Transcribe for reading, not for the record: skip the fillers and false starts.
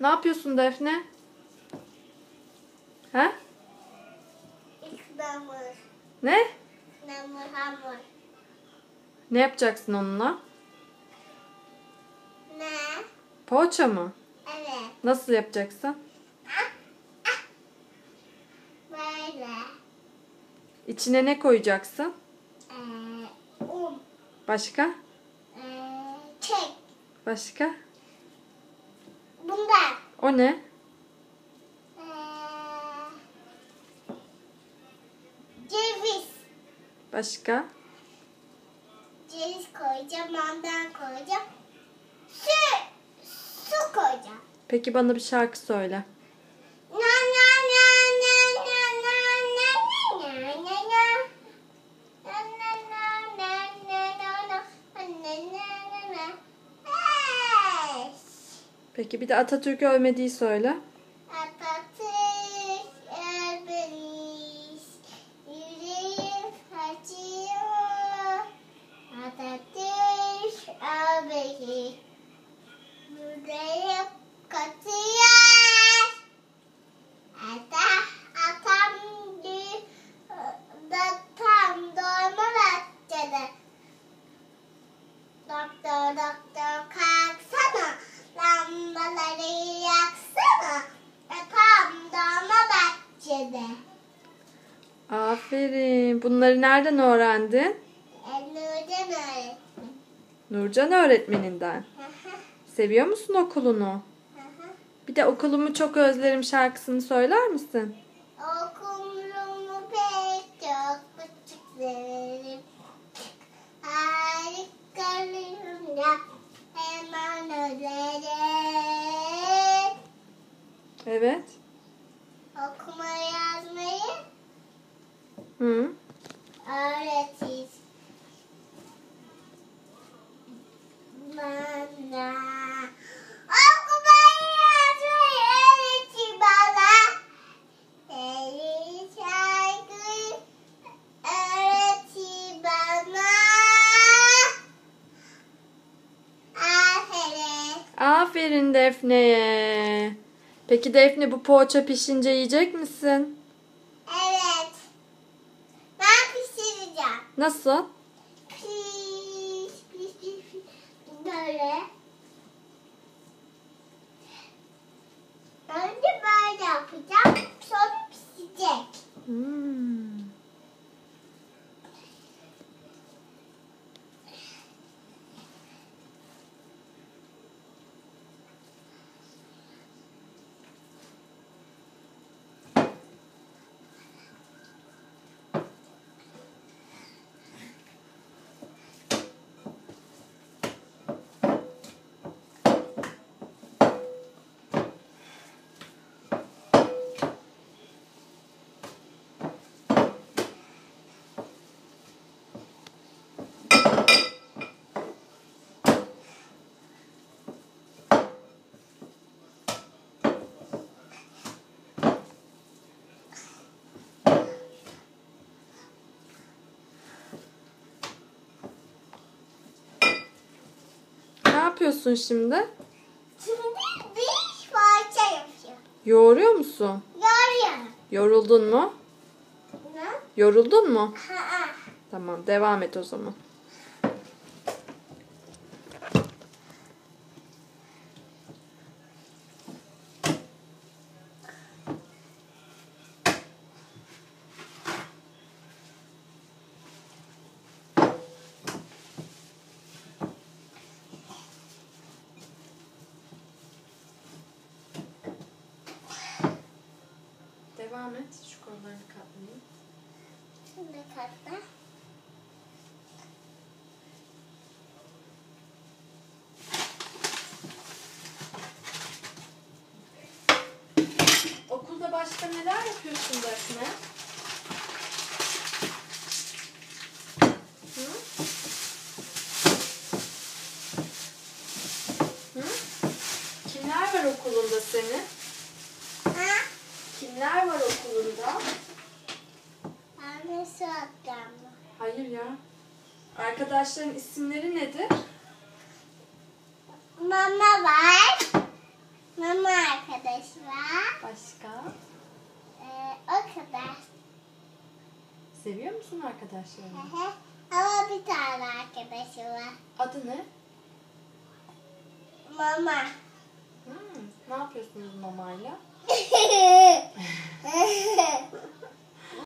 Ne yapıyorsun Defne? He? Hamur. Ne? Hamur. Ne yapacaksın onunla? Ne? Poğaça mı? Evet. Nasıl yapacaksın? Böyle. İçine ne koyacaksın? Un. Başka? Kek. Başka? Bundan. O ne? Ceviz. Başka? Ceviz koyacağım, ondan koyacağım. Su koyacağım. Peki bana bir şarkı söyle. Na na na na na na na na na na na. Na na na na na na na na. Hey! Peki bir de Atatürk ölmediği söyle. Atatürk ölmüş, yüreğim acıyor. Atatürk ölmüş, yüreğim katıyor. Atam tam doğma bahçede. Doktor kalksana, lambaları yaksana. Tam doğma bahçede. Aferin. Bunları nereden öğrendin? Nurcan öğretmen. Nurcan öğretmeninden. Seviyor musun okulunu? Bir de okulumu çok özlerim şarkısını söyler misin? Okulumu pek çok küçük severim. Harikalarım ya hemen özlerim. Evet. Okumayı yazmayı Hı. öğretir bana. Okumayı yazmayı öğretir bana. Deli şarkı öğretir bana. Aferin. Aferin Defne'ye. Peki Defne bu poğaça pişince yiyecek misin? Evet. Ben pişireceğim. Nasıl? Piş. Böyle. Önce böyle yapacağım. Sonra pişecek. Hmm. Ne yapıyorsun şimdi? Şimdi bir poğaça yapıyorum. Yoğuruyor musun? Yoruyorum. Yoruldun mu? Ne? Yoruldun mu? Ha. Tamam, devam et o zaman. Devam et. Şu kollarını katlayayım. Şimdi katla. Okulda başka neler yapıyorsun Defne? Hı? Hı? Kimler var okulunda senin? Ha? Kimler var okulunda? Annesi atacağım. Hayır ya. Arkadaşların isimleri nedir? Mama var. Mama var. Başka? O kadar. Seviyor musun arkadaşlarını? Ama bir tane arkadaşı var. Adı ne? Mama. Ne yapıyorsunuz mamayla?